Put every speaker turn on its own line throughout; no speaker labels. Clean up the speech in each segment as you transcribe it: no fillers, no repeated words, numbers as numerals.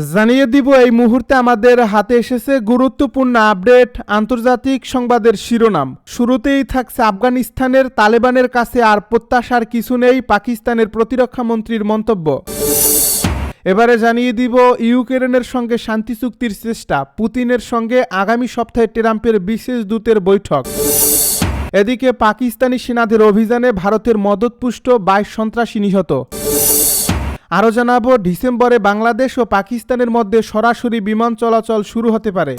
জানিয়ে দিব এই মুহূর্তে আমাদের হাতে এসেছে গুরুত্বপূর্ণ আপডেট আন্তর্জাতিক সংবাদের শিরোনাম। শুরুতেই থাকছে আফগানিস্তানের তালেবানের কাছে আর প্রত্যাশার কিছু নেই, পাকিস্তানের প্রতিরক্ষা মন্ত্রীর মন্তব্য। এবারে জানিয়ে দিব ইউক্রেনের সঙ্গে শান্তি চুক্তির চেষ্টা, পুতিনের সঙ্গে আগামী সপ্তাহে ট্রাম্পের বিশেষ দূতের বৈঠক। এদিকে পাকিস্তানি সেনাদের অভিযানে ভারতের মদতপুষ্ট 22 সন্ত্রাসী নিহত। আরও জানাবো ডিসেম্বরে বাংলাদেশ ও পাকিস্তানের মধ্যে সরাসরি বিমান চলাচল শুরু হতে পারে।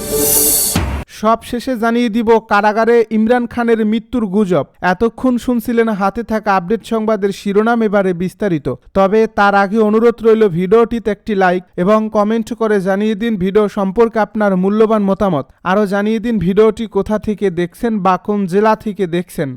সব শেষে জানিয়ে দিব কারাগারে ইমরান খানের মৃত্যুর গুজব। এতক্ষণ শুনছিলেন হাতে থাকা আপডেট সংবাদের শিরোনাম, এবারে বিস্তারিত। তবে তার আগে অনুরোধ রইল ভিডিওটিতে একটি লাইক এবং কমেন্ট করে জানিয়ে দিন ভিডিও সম্পর্কে আপনার মূল্যবান মতামত। আরও জানিয়ে দিন ভিডিওটি কোথা থেকে দেখছেন বা কোন জেলা থেকে দেখছেন।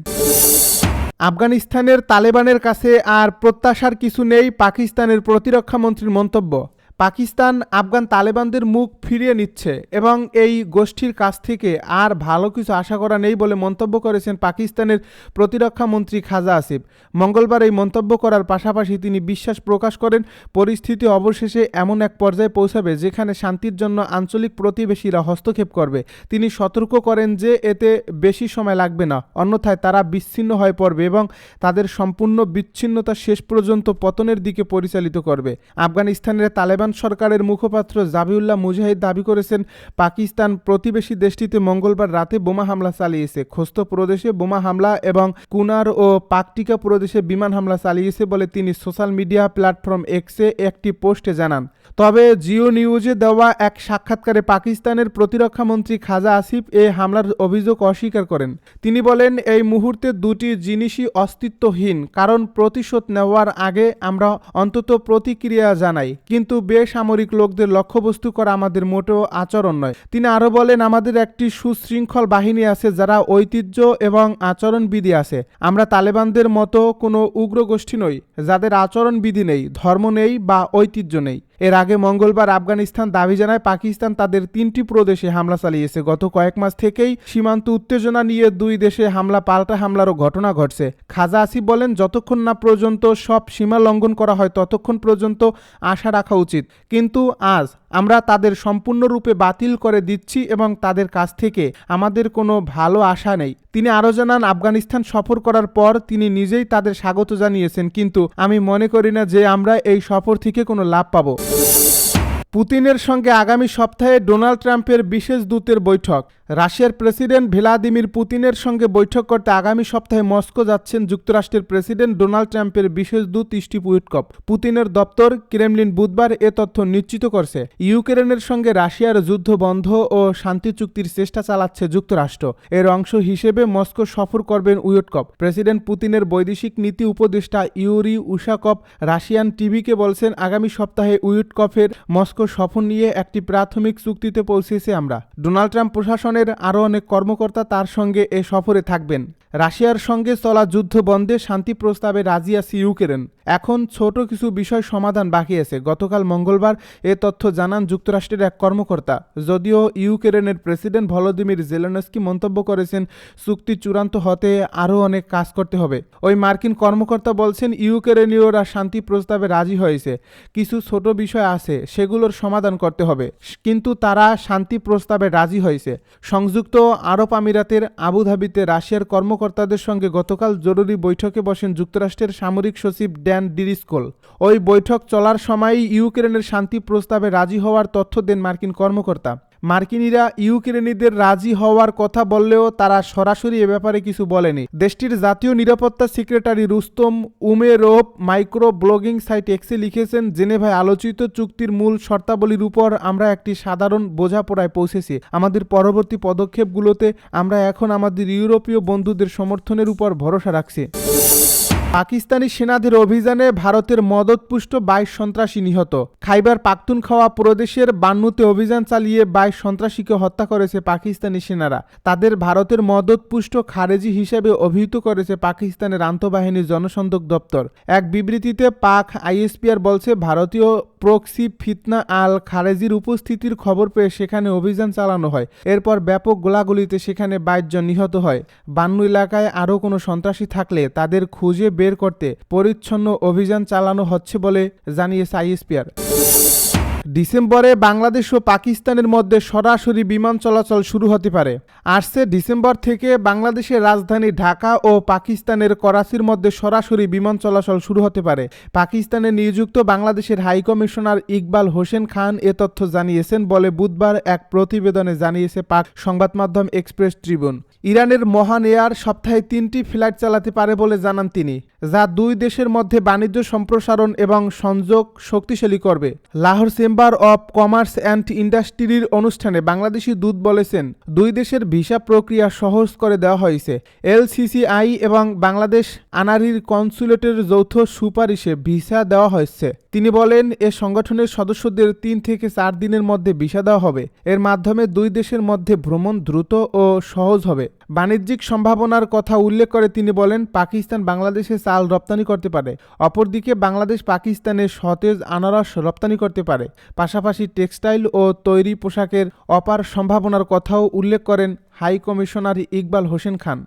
আফগানিস্তানের তালেবানের কাছে আর প্রত্যাশার কিছু নেই, পাকিস্তানের প্রতিরক্ষা মন্ত্রীর মন্তব্য। পাকিস্তান আফগান তালেবানদের মুখ ফিরিয়ে নিচ্ছে এবং এই গোষ্ঠীর কাছ থেকে আর ভালো কিছু আশা করা নেই বলে মন্তব্য করেছেন পাকিস্তানের প্রতিরক্ষা মন্ত্রী খাজা আসিফ। মঙ্গলবার এই মন্তব্য করার পাশাপাশি তিনি বিশ্বাস প্রকাশ করেন পরিস্থিতি অবশেষে এমন এক পর্যায়ে পৌঁছাবে যেখানে শান্তির জন্য আঞ্চলিক প্রতিবেশীরা হস্তক্ষেপ করবে। তিনি সতর্ক করেন যে এতে বেশি সময় লাগবে না, অন্যথায় তারা বিচ্ছিন্ন হয়ে পড়বে এবং তাদের সম্পূর্ণ বিচ্ছিন্নতা শেষ পর্যন্ত পতনের দিকে পরিচালিত করবে। আফগানিস্তানের তালেবান সরকারের মুখপাত্র জাবিউল্লাহ মুজাহিদ দাবি করেছেন পাকিস্তান প্রতিবেশী দেশটিতে মঙ্গলবার রাতে বোমা হামলা চালিয়েছে, খোস্ত প্রদেশে বোমা হামলা এবং কুনার ও পাকটিকা প্রদেশে বিমান হামলা চালিয়েছে বলে তিনি সোশ্যাল মিডিয়া প্ল্যাটফর্ম এক্সে একটি পোস্টে জানান। তবে জিও নিউজে দেওয়া এক সাক্ষাৎকারে পাকিস্তানের প্রতিরক্ষা মন্ত্রী খাজা আসিফ এই হামলার অভিযোগ অস্বীকার করেন। তিনি বলেন এই মুহূর্তে দুটি জিনিসই অস্তিত্বহীন, কারণ প্রতিশোধ নেওয়ার আগে আমরা অন্তত প্রতিক্রিয়া জানাই, কিন্তু বেসামরিক লোকদের লক্ষ্যবস্তু করা আমাদের মোটেও আচরণ নয়। তিনি আরও বলেন আমাদের একটি সুশৃঙ্খল বাহিনী আছে যারা ঐতিহ্য এবং আচরণবিধি আছে। আমরা তালেবানদের মতো কোনো উগ্র গোষ্ঠী নই যাদের আচরণবিধি নেই, ধর্ম নেই বা ঐতিহ্য নেই। এর আগে মঙ্গলবার আফগানিস্তান দাবি জানায় পাকিস্তান তাদের 3টি প্রদেশে হামলা চালিয়েছে। গত কয়েক মাস থেকেই সীমান্ত উত্তেজনা নিয়ে দুই দেশে হামলা পাল্টা হামলারও ঘটনা ঘটছে। খাজা আসিফ বলেন যতক্ষণ না পর্যন্ত সব সীমা লঙ্ঘন করা হয় ততক্ষণ পর্যন্ত আশা রাখা উচিত, কিন্তু আজ আমরা তাদের সম্পূর্ণরূপে বাতিল করে দিচ্ছি এবং তাদের কাছ থেকে আমাদের কোনো ভালো আশা নেই। তিনি আরও জানান আফগানিস্তান সফর করার পর তিনি নিজেই তাদের স্বাগত জানিয়েছেন, কিন্তু আমি মনে করি না যে আমরা এই সফর থেকে কোনো লাভ পাবো। পুতিনের সঙ্গে আগামী সপ্তাহে ডোনাল্ড ট্রাম্পের বিশেষ দূতের বৈঠক। রাশিয়ার প্রেসিডেন্ট ভ্লাদিমির পুতিনের সঙ্গে বৈঠক করতে আগামী সপ্তাহে মস্কো যাচ্ছেন যুক্তরাষ্ট্রের প্রেসিডেন্ট ডোনাল্ড ট্রাম্পের বিশেষ দূত স্টিভ উইটকফ। পুতিনের দপ্তর ক্রেমলিন বুধবার এ তথ্য নিশ্চিত করছে। ইউক্রেনের সঙ্গে রাশিয়ার যুদ্ধ বন্ধ ও শান্তি চুক্তির চেষ্টা চালাচ্ছে যুক্তরাষ্ট্র। এর অংশ হিসেবে মস্কো সফর করবেন উইটকফ। প্রেসিডেন্ট পুতিনের বৈদেশিক নীতি উপদেষ্টা ইউরি উশাকভ রাশিয়ান টিভিকে বলছেন আগামী সপ্তাহে উইটকফের মস্কো সফর নিয়ে একটি প্রাথমিক চুক্তিতে পৌঁছেছে আমরা। ডোনাল্ড ট্রাম্প প্রশাসনের আরও অনেক কর্মকর্তা তার সঙ্গে এ সফরে থাকবেন। রাশিয়ার সঙ্গে চলা যুদ্ধ বন্ধে শান্তি প্রস্তাবে রাজি আছে ইউক্রেন। এখন ছোট কিছু বিষয় সমাধান বাকি আছে। গতকাল মঙ্গলবার এ তথ্য জানান যুক্তরাষ্ট্রের এক কর্মকর্তা। যদিও ইউক্রেনের প্রেসিডেন্ট ভলোদিমির জেলেনস্কি মন্তব্য করেছেন চুক্তি চূড়ান্ত হতে আরও অনেক কাজ করতে হবে। ওই মার্কিন কর্মকর্তা বলছেন ইউক্রেনীয়রা শান্তি প্রস্তাবে রাজি হয়েছে, কিছু ছোট বিষয় আছে সেগুলোর সমাধান করতে হবে, কিন্তু তারা শান্তি প্রস্তাবে রাজি হয়েছে। সংযুক্ত আরব আমিরাতের আবুধাবিতে রাশিয়ার কর্মকর্তাদের সঙ্গে গতকাল জরুরি বৈঠকে বসেন যুক্তরাষ্ট্রের সামরিক সচিব ড্যান ডিরিসকোল। ওই বৈঠক চলার সময়ই ইউক্রেনের শান্তি প্রস্তাবে রাজি হওয়ার তথ্য দেন মার্কিন কর্মকর্তা। মার্কিনিরা ইউক্রেনীদের রাজি হওয়ার কথা বললেও তারা সরাসরি এ ব্যাপারে কিছু বলেনি। দেশটির জাতীয় নিরাপত্তা secretary Rustem Umerov micro blogging site এক্সে লিখেছেন জেনেভায় আলোচিত চুক্তির মূল শর্তাবলীর উপর আমরা একটি সাধারণ বোঝাপড়ায় পৌঁছেছি। আমাদের পরবর্তী পদক্ষেপগুলোতে আমরা এখন আমাদের ইউরোপীয় বন্ধুদের সমর্থনের উপর ভরসা রাখছি। পাকিস্তানি সেনাদের অভিযানে ভারতের মদতপুষ্ট 22 সন্ত্রাসী নিহত। খাইবার পাখতুনখাওয়া প্রদেশের বান্নুতে অভিযান চালিয়ে 22 সন্ত্রাসীকে হত্যা করেছে পাকিস্তানি সেনারা। তাদের ভারতের মদতপুষ্ট খারেজি হিসেবে অভিহিত করেছে পাকিস্তানের আন্তঃবাহিনী জনসংযোগ দপ্তর। এক বিবৃতিতে পাক আইএসপিআর বলছে ভারতীয় প্রক্সি ফিতনা আল খারেজির উপস্থিতির খবর পেয়ে সেখানে অভিযান চালানো হয়। এরপর ব্যাপক গোলাগুলিতে সেখানে 22 জন নিহত হয়। বান্নু এলাকায় আরও কোনো সন্ত্রাসী থাকলে তাদের খুঁজে বের করতে পরিচ্ছন্ন অভিযান চালানো হচ্ছে বলে জানিয়েছে আইএসপিআর। ডিসেম্বরে বাংলাদেশ ও পাকিস্তানের মধ্যে সরাসরি বিমান চলাচল শুরু হতে পারে। আসছে ডিসেম্বর থেকে বাংলাদেশের রাজধানী ঢাকা ও পাকিস্তানের করাচির মধ্যে সরাসরি বিমান চলাচল শুরু হতে পারে। পাকিস্তানে নিযুক্ত বাংলাদেশের হাইকমিশনার ইকবাল হোসেন খান এ তথ্য জানিয়েছেন বলে বুধবার এক প্রতিবেদনে জানিয়েছে পাক সংবাদ মাধ্যম এক্সপ্রেস ট্রিবিউন। ইরানের মহান এয়ার সপ্তাহে 3টি ফ্লাইট চালাতে পারে বলে জানান তিনি, যা দুই দেশের মধ্যে বাণিজ্য সম্প্রসারণ এবং সংযোগ শক্তিশালী করবে। Lahore chamber of commerce and ইন্ডাস্ট্রির অনুষ্ঠানে বাংলাদেশি দূত বলেছেন, দুই দেশের ভিসা প্রক্রিয়া সহজ করে দেওয়া হয়েছে। LCCI এবং বাংলাদেশ আনারির কনসুলেটের যৌথ সুপারিশে ভিসা দেওয়া হয়েছে। তিনি বলেন, এ সংগঠনের সদস্যদের 3 থেকে 4 দিনের মধ্যে ভিসা দেওয়া হবে। এর মাধ্যমে দুই দেশের মধ্যে ভ্রমণ দ্রুত ও সহজ হবে। বাণিজ্যিক সম্ভাবনার কথা উল্লেখ করে তিনি বলেন, পাকিস্তান বাংলাদেশে চাল রপ্তানি করতে পারে। অপরদিকে বাংলাদেশ পাকিস্তানে সতেজ আনারস রপ্তানি করতে পারে। পাশাপাশি টেক্সটাইল ও তৈরি পোশাকের অপার সম্ভাবনার কথাও উল্লেখ করেন হাই কমিশনার ইকবাল হোসেন খান।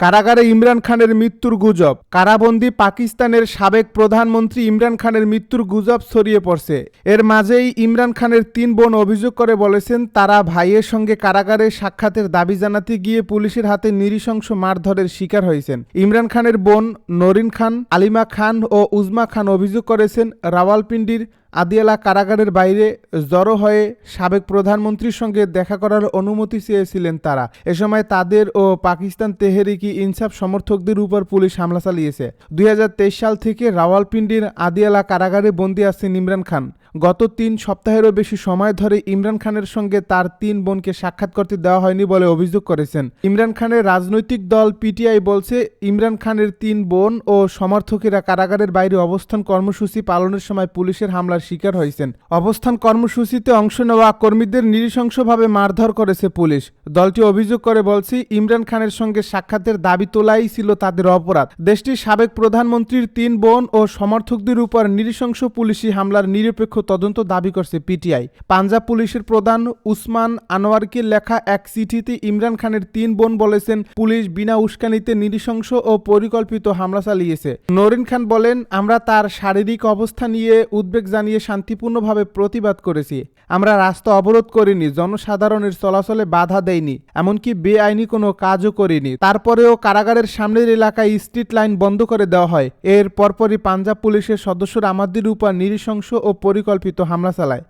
কারাগারে ইমরান খানের মৃত্যুর গুজব। কারাবন্দী পাকিস্তানের সাবেক প্রধানমন্ত্রী ইমরান খানের মৃত্যুর গুজব ছড়িয়ে পড়ছে। এর মাঝেই ইমরান খানের 3 বোন অভিযোগ করে বলেছেন, তারা ভাইয়ের সঙ্গে কারাগারে সাক্ষাতের দাবি জানাতে গিয়ে পুলিশের হাতে নৃশংস মারধরের শিকার হয়েছেন। ইমরান খানের বোন নরিন খান, আলিমা খান ও উজমা খান অভিযোগ করেছেন, রাওয়ালপিন্ডির আদিয়ালা কারাগারের বাইরে জড়ো হয়ে সাবেক প্রধানমন্ত্রীর সঙ্গে দেখা করার অনুমতি চেয়েছিলেন তারা। এ সময় তাদের ও পাকিস্তান তেহরিকি ইনসাফ সমর্থকদের উপর পুলিশ হামলা চালিয়েছে। 2023 সাল থেকে রাওয়ালপিন্ডির আদিয়ালা কারাগারে বন্দী আছেন ইমরান খান। গত 3 সপ্তাহেরও বেশি সময় ধরে ইমরান খানের সঙ্গে তার 3 বোনকে সাক্ষাৎ করতে দেওয়া হয়নি বলে অভিযোগ করেছেন। ইমরান খানের রাজনৈতিক দল PTI বলছে, ইমরান খানের 3 বোন ও সমর্থকেরা কারাগারের বাইরে অবস্থান কর্মসূচি পালনের সময় পুলিশের হামলার শিকার হয়েছেন। অবস্থান কর্মসূচিতে অংশ নেওয়া কর্মীদের নৃশংসভাবে মারধর করেছে পুলিশ। দলটি অভিযোগ করে বলছে, ইমরান খানের সঙ্গে সাক্ষাতের দাবি তোলাই ছিল তাদের অপরাধ। দেশটির সাবেক প্রধানমন্ত্রীর 3 বোন ও সমর্থকদের উপর নৃশংস পুলিশি হামলার নিরপেক্ষ তদন্ত দাবি করছে PTI। পাঞ্জাব পুলিশের প্রধান উসমান আনোয়ারকে লেখা এক চিঠিতে ইমরান খানের 3 বোন বলেছেন, পুলিশ বিনা উস্কানিতে নৃশংস ও পরিকল্পিত হামলা চালিয়েছে। নরিন খান বলেন, আমরা তার শারীরিক অবস্থা নিয়ে উদ্বেগ জানিয়ে শান্তিপূর্ণভাবে প্রতিবাদ করেছি। আমরা রাস্তা অবরোধ করিনি, জনসাধারণের চলাচলে বাধা দেইনি, এমনকি বেআইনি কোনো কাজও করিনি। তারপরেও কারাগারের সামনের এলাকায় স্ট্রিট লাইন বন্ধ করে দেওয়া হয়। এর পরপরই পাঞ্জাব পুলিশের সদস্যরা আমাদের উপর নৃশংস ও পরিকল্পিত হামলা চালায়।